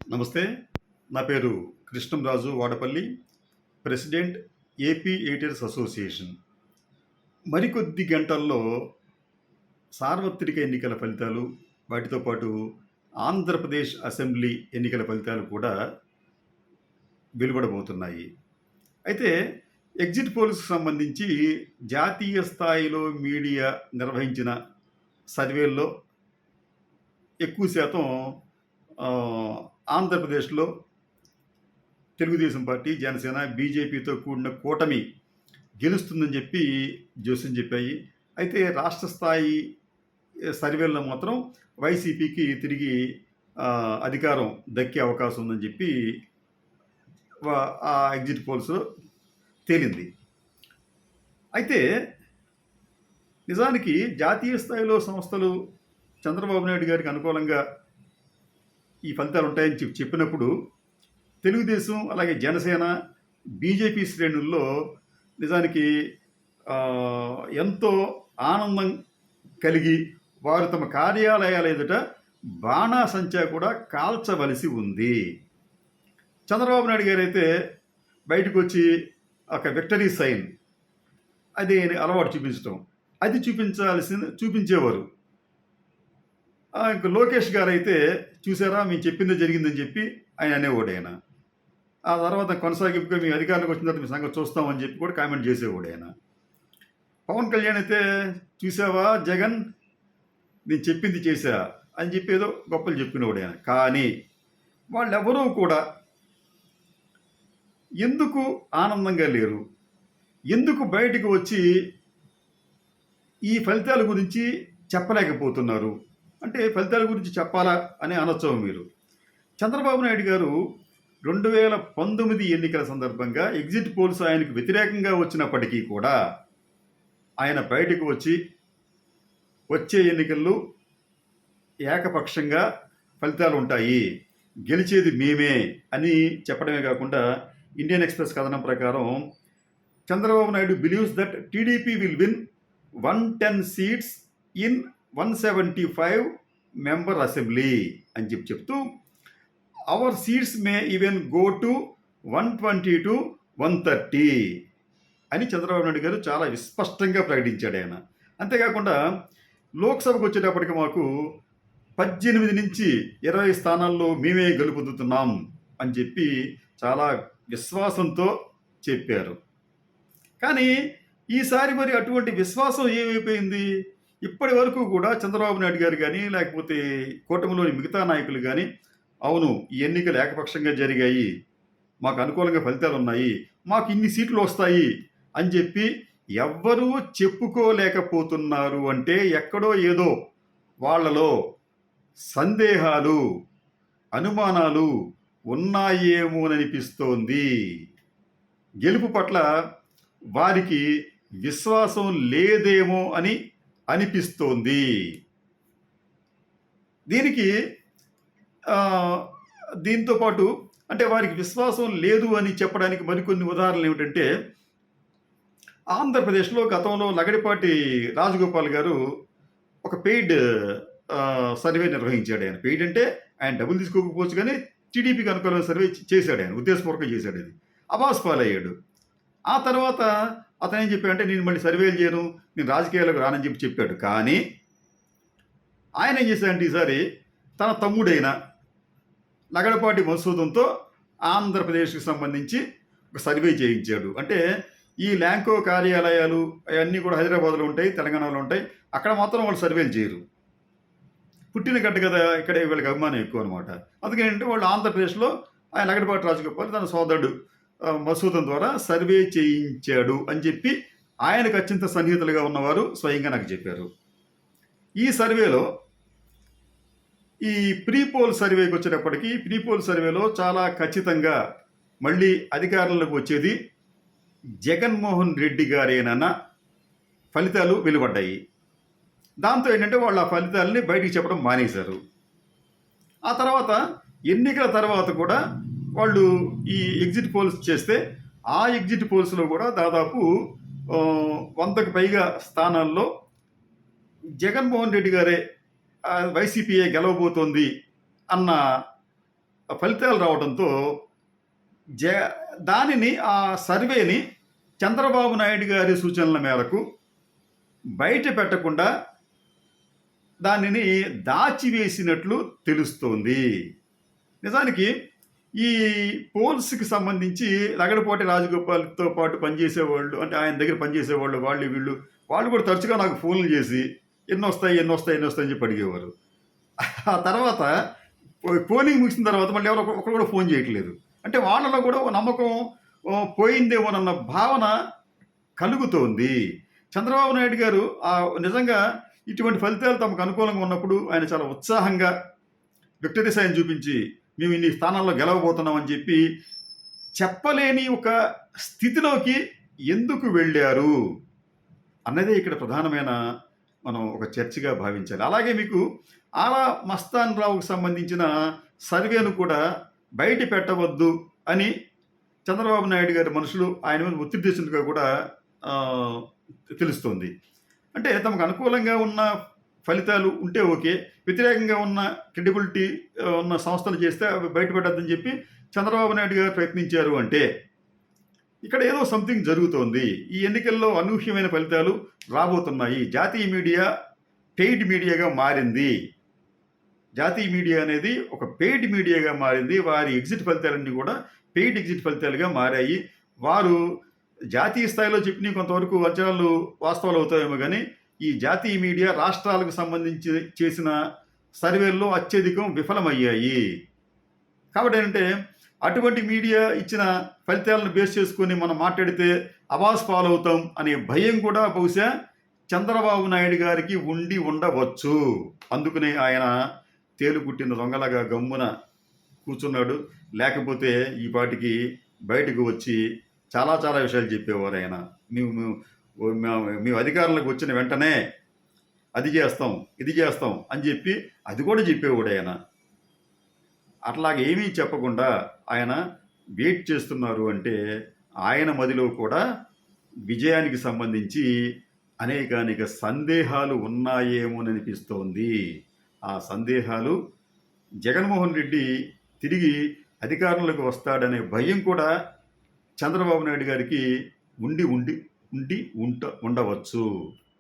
నమస్తే. నా పేరు Krishnamraju Vadapalli, president AP editors association. మరికొద్ది గంటల్లో సార్వత్రిక ఎన్నికల ఫలితాలు, వాటితో పాటు ఆంధ్రప్రదేశ్ అసెంబ్లీ ఎన్నికల ఫలితాలు కూడా వెలువడబోతున్నాయి. అయితే ఎగ్జిట్ పోల్స్‌కి సంబంధించి జాతీయ స్థాయిలో మీడియా నిర్వహించిన సర్వేల్లో ఎక్కువ శాతం ఆంధ్రప్రదేశ్‌లో తెలుగుదేశం పార్టీ, జనసేన, బీజేపీతో కూడిన కూటమి గెలుస్తుందని చెప్పి జోస్యం చెప్పాయి. అయితే రాష్ట్ర స్థాయి సర్వేల్లో మాత్రం వైసీపీకి తిరిగి అధికారం దక్కే అవకాశం ఉందని చెప్పి ఆ ఎగ్జిట్ పోల్స్‌లో తేలింది. అయితే నిజానికి జాతీయ స్థాయిలో సంస్థలు చంద్రబాబు నాయుడు గారికి అనుకూలంగా ఈ ఫలితాలు ఉంటాయని చెప్పినప్పుడు తెలుగుదేశం, అలాగే జనసేన, బీజేపీ శ్రేణుల్లో నిజానికి ఎంతో ఆనందం కలిగి వారు తమ కార్యాలయాల ఎదుట బాణాసంచా కూడా కాల్చవలసి ఉంది. చంద్రబాబు నాయుడు గారు అయితే బయటకు వచ్చి ఒక విక్టరీ సైన్ అది అలవాటు చూపించడం, అది చూపించేవారు. ఇంకా లోకేష్ గారు అయితే చూసారా మేము చెప్పిందే జరిగిందని చెప్పి ఆయన అనేవాడు. ఆయన ఆ తర్వాత కొనసాగింపుగా మీ అధికారులకు వచ్చిన తర్వాత మీ సంగతి చూస్తామని చెప్పి కూడా కామెంట్ చేసేవాడు ఆయన. పవన్ కళ్యాణ్ అయితే చూసావా జగన్ నేను చెప్పింది చేశా అని చెప్పి ఏదో గొప్పలు చెప్పినవాడు ఆయన. కానీ వాళ్ళెవరూ కూడా ఎందుకు ఆనందంగా లేరు, ఎందుకు బయటకు వచ్చి ఈ ఫలితాల గురించి చెప్పలేకపోతున్నారు అంటే ఫలితాల గురించి చెప్పాలా అని అనొచ్చు మీరు. చంద్రబాబు నాయుడు గారు 2019 ఎన్నికల సందర్భంగా ఎగ్జిట్ పోల్స్ ఆయనకు వ్యతిరేకంగా వచ్చినప్పటికీ కూడా ఆయన బయటకు వచ్చి వచ్చే ఎన్నికల్లో ఏకపక్షంగా ఫలితాలు ఉంటాయి, గెలిచేది మేమే అని చెప్పడమే కాకుండా ఇండియన్ ఎక్స్ప్రెస్ కథనం ప్రకారం Chandrababu Naidu believes that TDP will win 110 seats in 175 member assembly అని చెప్తూ our seats may even go to 120 to 130 అని చంద్రబాబు నాయుడు గారు చాలా విస్పష్టంగా ప్రకటించాడు ఆయన. అంతేకాకుండా లోక్సభకు వచ్చేటప్పటికి మాకు 18 నుంచి 20 స్థానాల్లో మేమే గెలుపొందుతున్నాం అని చెప్పి చాలా విశ్వాసంతో చెప్పారు. కానీ ఈసారి మరి అటువంటి విశ్వాసం ఏమైపోయింది? ఇప్పటి వరకు కూడా చంద్రబాబు నాయుడు గారు కానీ లేకపోతే కూటమిలోని మిగతా నాయకులు కానీ అవును ఈ ఎన్నికలు ఏకపక్షంగా జరిగాయి, మాకు అనుకూలంగా ఫలితాలు ఉన్నాయి, మాకు ఇన్ని సీట్లు వస్తాయి అని చెప్పి ఎవ్వరూ చెప్పుకోలేకపోతున్నారు. అంటే ఎక్కడో ఏదో వాళ్ళలో సందేహాలు, అనుమానాలు ఉన్నాయేమోననిపిస్తోంది. గెలుపు పట్ల వారికి విశ్వాసం లేదేమో అని అనిపిస్తోంది. దీంతో పాటు అంటే వారికి విశ్వాసం లేదు అని చెప్పడానికి మరికొన్ని ఉదాహరణలు ఏమిటంటే ఆంధ్రప్రదేశ్లో గతంలో లగడపాటి రాజగోపాల్ గారు ఒక పెయిడ్ సర్వే నిర్వహించాడు. ఆయన పెయిడ్ అంటే ఆయన డబ్బులు తీసుకోకపోవచ్చు కానీ టీడీపీకి అనుకూలమైన సర్వే చేశాడు. ఆయన ఉద్దేశపూర్వకంగా చేశాడు. అది అబాస్ పాలయ్యాడు. ఆ తర్వాత అతను ఏం చెప్పాడంటే నేను మళ్ళీ సర్వేలు చేయను, నేను రాజకీయాలకు రానని చెప్పాడు. కానీ ఆయన ఏం చేశాడంటే ఈసారి తన తమ్ముడైన లగడపాటి మధుసూదన్తో ఆంధ్రప్రదేశ్కి సంబంధించి ఒక సర్వే చేయించాడు. అంటే ఈ ల్యాంకో కార్యాలయాలు అవన్నీ కూడా హైదరాబాద్లో ఉంటాయి, తెలంగాణలో ఉంటాయి. అక్కడ మాత్రం వాళ్ళు సర్వేలు చేయరు. పుట్టిన గడ్డ కదా, ఇక్కడే వీళ్ళకి అభిమానం ఎక్కువ అనమాట. అందుకేంటంటే వాళ్ళు ఆంధ్రప్రదేశ్లో ఆయన లగడపాటి రాజగోపాల్ తన సోదరుడు మధుసూదన్ ద్వారా సర్వే చేయించాడు అని చెప్పి ఆయనకు అత్యంత సన్నిహితులుగా ఉన్నవారు స్వయంగా నాకు చెప్పారు. ఈ సర్వేలో ఈ ప్రీపోల్ సర్వేకి వచ్చేటప్పటికి ప్రీపోల్ సర్వేలో చాలా ఖచ్చితంగా మళ్ళీ అధికారంలోకి వచ్చేది జగన్మోహన్ రెడ్డి గారేనన్న ఫలితాలు వెలువడ్డాయి. దాంతో ఏంటంటే వాళ్ళు ఆ ఫలితాలని బయటికి చెప్పడం మానేశారు. ఆ తర్వాత ఎన్నికల తర్వాత కూడా వాళ్ళు ఈ ఎగ్జిట్ పోల్స్ చేస్తే ఆ ఎగ్జిట్ పోల్స్లో కూడా దాదాపు 100కు పైగా స్థానాల్లో జగన్మోహన్ రెడ్డి గారే వైసీపీఏ గెలవబోతోంది అన్న ఫలితాలు రావడంతో జ దానిని ఆ సర్వేని చంద్రబాబు నాయుడు గారి సూచనల మేరకు బయట పెట్టకుండా దానిని దాచివేసినట్లు తెలుస్తోంది. నిజానికి ఈ పోల్స్‌కి సంబంధించి లగడపాటి రాజగోపాల్‌తో పాటు పనిచేసేవాళ్ళు, అంటే ఆయన దగ్గర పనిచేసేవాళ్ళు, వాళ్ళు కూడా తరచుగా నాకు ఫోన్‌లు చేసి ఎన్నొస్తాయి, ఎన్నొస్తాయి, ఎన్నొస్తాయి అని చెప్పి అడిగేవారు. ఆ తర్వాత పోలింగ్ ముగిసిన తర్వాత మళ్ళీ ఎవరో ఒకరు కూడా ఫోన్ చేయట్లేదు. అంటే వాళ్ళలో కూడా ఓ నమ్మకం పోయిందేమోనన్న భావన కలుగుతోంది. చంద్రబాబు నాయుడు గారు నిజంగా ఇటువంటి ఫలితాలు తమకు అనుకూలంగా ఉన్నప్పుడు ఆయన చాలా ఉత్సాహంగా విక్టరీ సైన్ చూపించి మేము ఇన్ని స్థానాల్లో గెలవబోతున్నామని చెప్పి చెప్పలేని ఒక స్థితిలోకి ఎందుకు వెళ్ళారు అన్నదే ఇక్కడ ప్రధానమైన మనం ఒక చర్చగా భావించాలి. అలాగే మీకు ఆలా మస్తాన్ రావుకు సంబంధించిన సర్వేను కూడా బయట పెట్టవద్దు అని చంద్రబాబు నాయుడు గారి మనుషులు ఆయన మీద ఒత్తిడి తెచ్చినట్టుగా కూడా తెలుస్తోంది. అంటే తమకు అనుకూలంగా ఉన్న ఫలితాలు ఉంటే ఓకే, వ్యతిరేకంగా ఉన్న క్రెడిబిలిటీ ఉన్న సంస్థలు చేస్తే అవి బయటపెట్టద్దని చెప్పి చంద్రబాబు నాయుడు గారు ప్రయత్నించారు అంటే ఇక్కడ ఏదో సంథింగ్ జరుగుతోంది. ఈ ఎన్నికల్లో అనూహ్యమైన ఫలితాలు రాబోతున్నాయి. జాతీయ మీడియా పెయిడ్ మీడియాగా మారింది. జాతీయ మీడియా అనేది ఒక పెయిడ్ మీడియాగా మారింది. వారి ఎగ్జిట్ ఫలితాలన్నీ కూడా పెయిడ్ ఎగ్జిట్ ఫలితాలుగా మారాయి. వారు జాతీయ స్థాయిలో చెప్పిన కొంతవరకు అంచనాలు వాస్తవాలు అవుతాయేమో కానీ ఈ జాతీయ మీడియా రాష్ట్రాలకు సంబంధించి చేసిన సర్వేల్లో అత్యధికం విఫలమయ్యాయి. కాబట్టి ఏంటంటే అటువంటి మీడియా ఇచ్చిన ఫలితాలను బేస్ చేసుకొని మనం మాట్లాడితే అవాస్ పాలవుతాం అనే భయం కూడా బహుశా చంద్రబాబు నాయుడు గారికి ఉండి ఉండవచ్చు. అందుకనే ఆయన తేలుకుట్టిన దొంగలాగా గమ్మున కూర్చున్నాడు. లేకపోతే ఈ పాటికి బయటకు వచ్చి చాలా చాలా విషయాలు చెప్పేవారు ఆయన. మేము అధికారంలోకి వచ్చిన వెంటనే అది చేస్తాం, ఇది చేస్తాం అని చెప్పి అది కూడా చెప్పేవాడు ఆయన. అట్లాగే ఏమీ చెప్పకుండా ఆయన వెయిట్ చేస్తున్నారు అంటే ఆయన మదిలో కూడా విజయానికి సంబంధించి అనేకానేక సందేహాలు ఉన్నాయేమోననిపిస్తోంది. ఆ సందేహాలు జగన్మోహన్ రెడ్డి తిరిగి అధికారంలోకి వస్తాడనే భయం కూడా చంద్రబాబు నాయుడు గారికి ఉండవచ్చు.